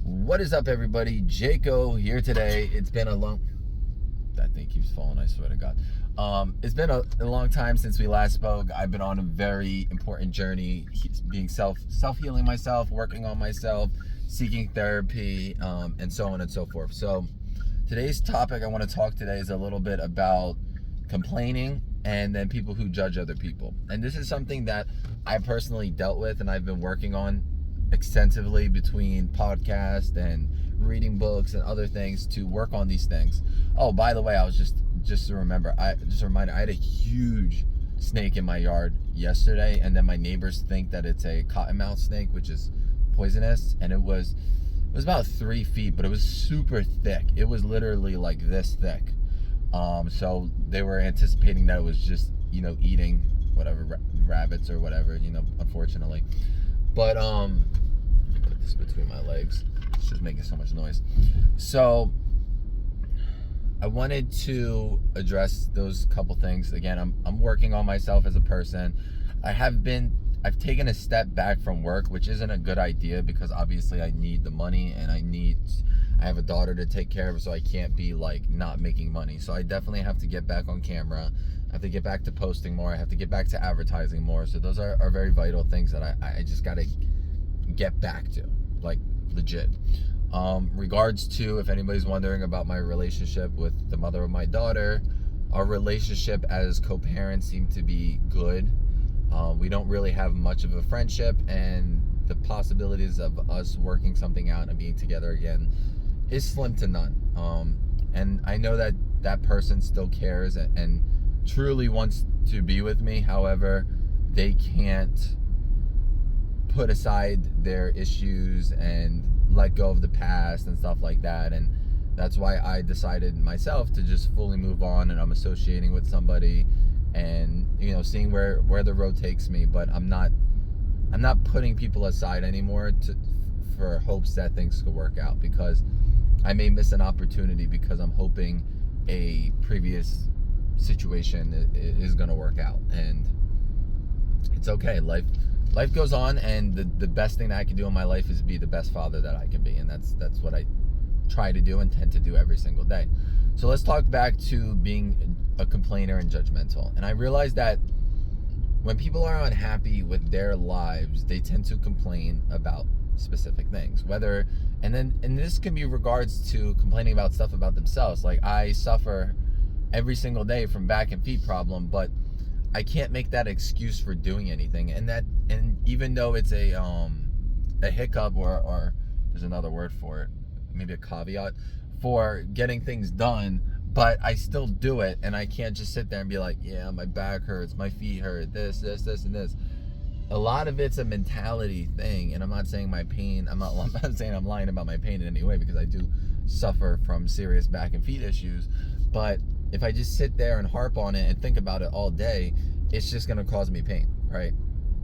What is up, everybody? Jaco here today. It's been a long... That thing keeps falling, I swear to God. It's been a long time since we last spoke. I've been on a very important journey, being self-healing myself, working on myself, seeking therapy, and so on and so forth. So today's topic I want to talk today is a little bit about complaining and then people who judge other people. And this is something that I personally dealt with and I've been working on extensively between podcast and reading books and other things to work on these things. Oh, by the way, I was just a reminder, I had a huge snake in my yard yesterday, and then my neighbors think that it's a cottonmouth snake, which is poisonous, and it was about 3 feet, but it was super thick. It was literally like this thick. So they were anticipating that it was just, eating whatever rabbits or whatever, unfortunately. But put this between my legs. It's just making so much noise. So I wanted to address those couple things. Again, I'm working on myself as a person. I've taken a step back from work, which isn't a good idea because obviously I need the money and I have a daughter to take care of, so I can't be like not making money. So I definitely have to get back on camera. I have to get back to posting more. I have to get back to advertising more. So those are very vital things that I just got to get back to, like legit. Regards to, if anybody's wondering about my relationship with the mother of my daughter, our relationship as co-parents seemed to be good. We don't really have much of a friendship, and the possibilities of us working something out and being together again is slim to none. And I know that that person still cares and truly wants to be with me. However, they can't put aside their issues and let go of the past and stuff like that. And that's why I decided myself to just fully move on, and I'm associating with somebody and seeing where the road takes me. But I'm not putting people aside anymore for hopes that things could work out, because I may miss an opportunity because I'm hoping a previous situation is going to work out. And it's okay. Life goes on, and the best thing that I can do in my life is be the best father that I can be, and that's what I try to do and tend to do every single day. So let's talk back to being a complainer and judgmental. And I realized that when people are unhappy with their lives, they tend to complain about specific things. And this can be regards to complaining about stuff about themselves. Like, I suffer every single day from back and feet problem, but I can't make that excuse for doing anything. And even though it's a hiccup or there's another word for it, maybe a caveat for getting things done, but I still do it, and I can't just sit there and be like, yeah, my back hurts, my feet hurt, this, and this. A lot of it's a mentality thing, and I'm not saying I'm not saying I'm lying about my pain in any way, because I do suffer from serious back and feet issues. But if I just sit there and harp on it and think about it all day, it's just going to cause me pain, right?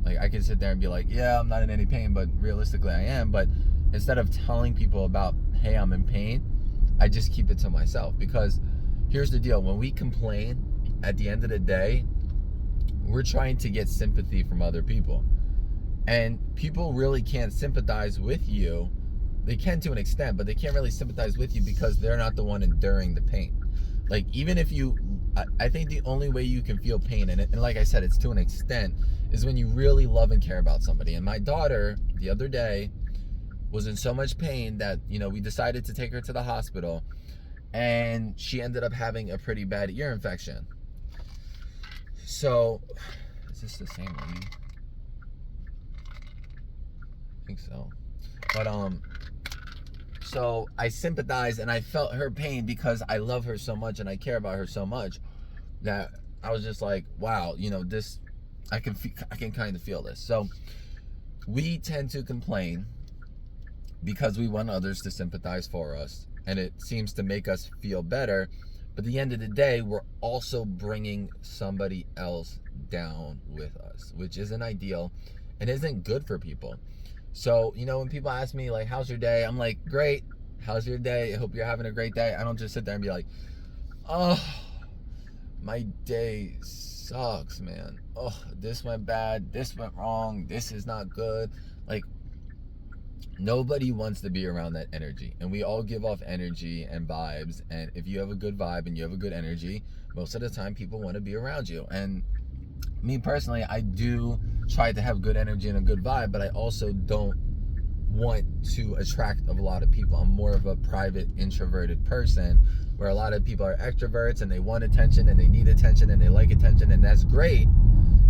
Like, I can sit there and be like, yeah, I'm not in any pain, but realistically I am. But instead of telling people about, hey, I'm in pain, I just keep it to myself. Because here's the deal. When we complain, at the end of the day, we're trying to get sympathy from other people. And people really can't sympathize with you. They can to an extent, but they can't really sympathize with you because they're not the one enduring the pain. Like, even if I think the only way you can feel pain, and like I said, it's to an extent, is when you really love and care about somebody. And my daughter, the other day, was in so much pain that, we decided to take her to the hospital, and she ended up having a pretty bad ear infection. So, is this the same lady? I think so. But, so I sympathized and I felt her pain because I love her so much and I care about her so much that I was just like, wow, this, I can kind of feel this. So we tend to complain because we want others to sympathize for us, and it seems to make us feel better. But at the end of the day, we're also bringing somebody else down with us, which isn't ideal and isn't good for people. So, when people ask me, like, how's your day? I'm like, great. How's your day? I hope you're having a great day. I don't just sit there and be like, oh, my day sucks, man. Oh, this went bad. This went wrong. This is not good. Like, Nobody wants to be around that energy, and we all give off energy and vibes. And if you have a good vibe and you have a good energy, most of the time people want to be around you. And me personally, I do try to have good energy and a good vibe, but I also don't want to attract a lot of people. I'm more of a private, introverted person, where a lot of people are extroverts and they want attention and they need attention and they like attention, and that's great,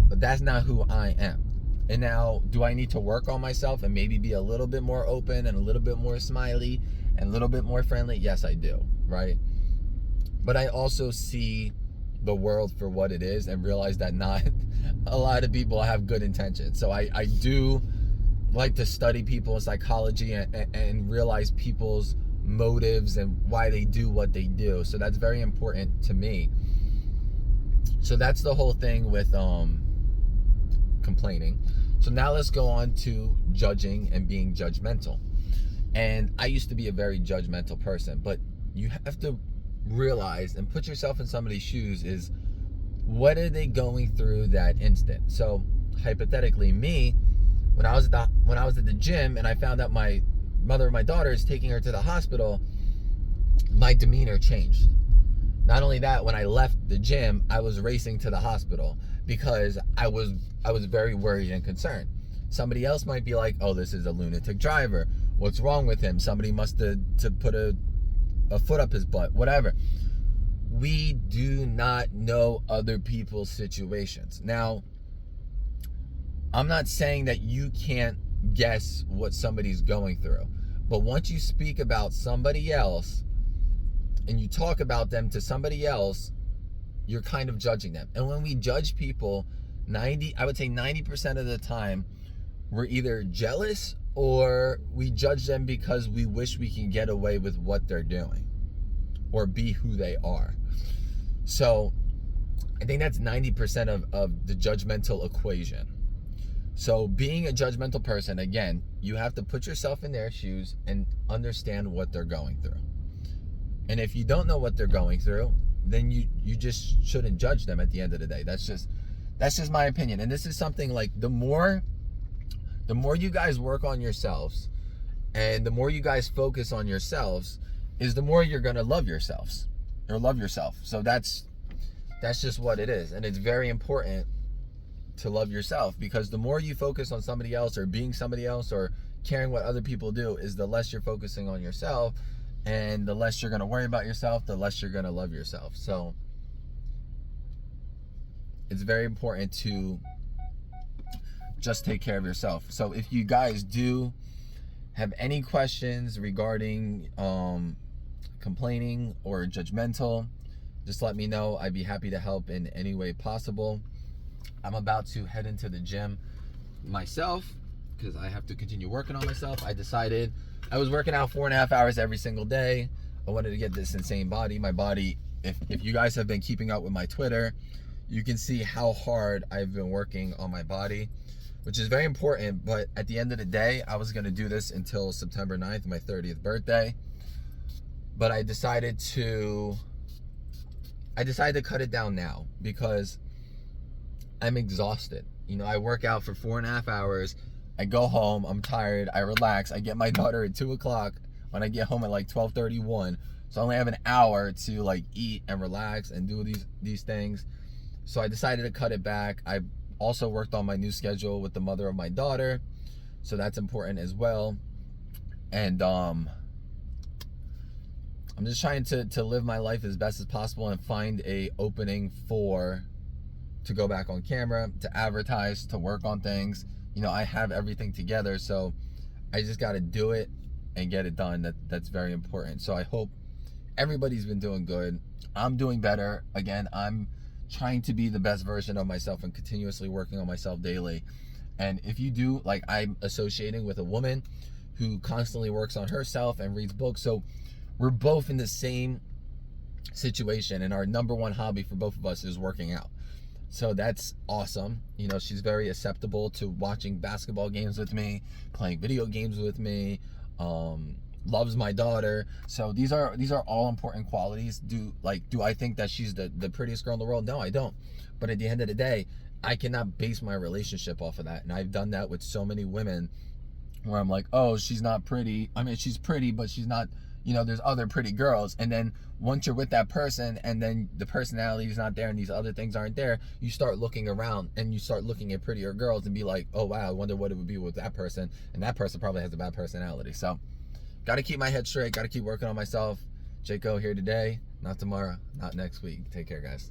but that's not who I am. And now, do I need to work on myself and maybe be a little bit more open and a little bit more smiley and a little bit more friendly? Yes, I do, right? But I also see the world for what it is and realize that not a lot of people have good intentions. So I do like to study people's psychology and realize people's motives and why they do what they do. So that's very important to me. So that's the whole thing with complaining. So now let's go on to judging and being judgmental. And I used to be a very judgmental person, but you have to realize and put yourself in somebody's shoes. Is what are they going through that instant? So hypothetically, me, when I was at the gym and I found out my mother of my daughter is taking her to the hospital, my demeanor changed. Not only that, when I left the gym, I was racing to the hospital because I was very worried and concerned. Somebody else might be like, oh, this is a lunatic driver. What's wrong with him? Somebody must have put a foot up his butt, whatever. We do not know other people's situations. Now, I'm not saying that you can't guess what somebody's going through, but once you speak about somebody else and you talk about them to somebody else, you're kind of judging them. And when we judge people, I would say 90% of the time, we're either jealous or we judge them because we wish we can get away with what they're doing or be who they are. So I think that's 90% of the judgmental equation. So being a judgmental person, again, you have to put yourself in their shoes and understand what they're going through. And if you don't know what they're going through, then you just shouldn't judge them at the end of the day. That's just my opinion. And this is something like the more you guys work on yourselves and the more you guys focus on yourselves is the more you're going to love yourselves or love yourself. So that's just what it is. And it's very important to love yourself, because the more you focus on somebody else or being somebody else or caring what other people do, is the less you're focusing on yourself, and the less you're going to worry about yourself, the less you're going to love yourself. So it's very important to just take care of yourself. So if you guys do have any questions regarding complaining or judgmental, just let me know. I'd be happy to help in any way possible. I'm about to head into the gym myself because I have to continue working on myself. I decided I was working out 4.5 hours every single day. I wanted to get this insane body. My body, if you guys have been keeping up with my Twitter, you can see how hard I've been working on my body, which is very important. But at the end of the day, I was going to do this until September 9th, my 30th birthday. But I decided to cut it down now because I'm exhausted. You know, I work out for 4.5 hours. I go home, I'm tired, I relax. I get my daughter at 2 o'clock when I get home at like 12:31. So I only have an hour to like eat and relax and do these things. So I decided to cut it back. I also worked on my new schedule with the mother of my daughter. So that's important as well. And I'm just trying to live my life as best as possible and find a opening to go back on camera, to advertise, to work on things. You know, I have everything together, so I just got to do it and get it done. That's very important. So I hope everybody's been doing good. I'm doing better. Again, I'm trying to be the best version of myself and continuously working on myself daily. And if you do, like, I'm associating with a woman who constantly works on herself and reads books. So we're both in the same situation, and our number one hobby for both of us is working out. So that's awesome. You know, she's very acceptable to watching basketball games with me, playing video games with me, loves my daughter. So these are all important qualities. Do I think that she's the prettiest girl in the world? No, I don't. But at the end of the day, I cannot base my relationship off of that. And I've done that with so many women where I'm like, oh, she's not pretty. I mean, she's pretty, but she's not, you know, there's other pretty girls. And then once you're with that person and then the personality is not there and these other things aren't there, you start looking around and you start looking at prettier girls and be like, oh, wow, I wonder what it would be with that person. And that person probably has a bad personality. So got to keep my head straight. Got to keep working on myself. Jaco here today, not tomorrow, not next week. Take care, guys.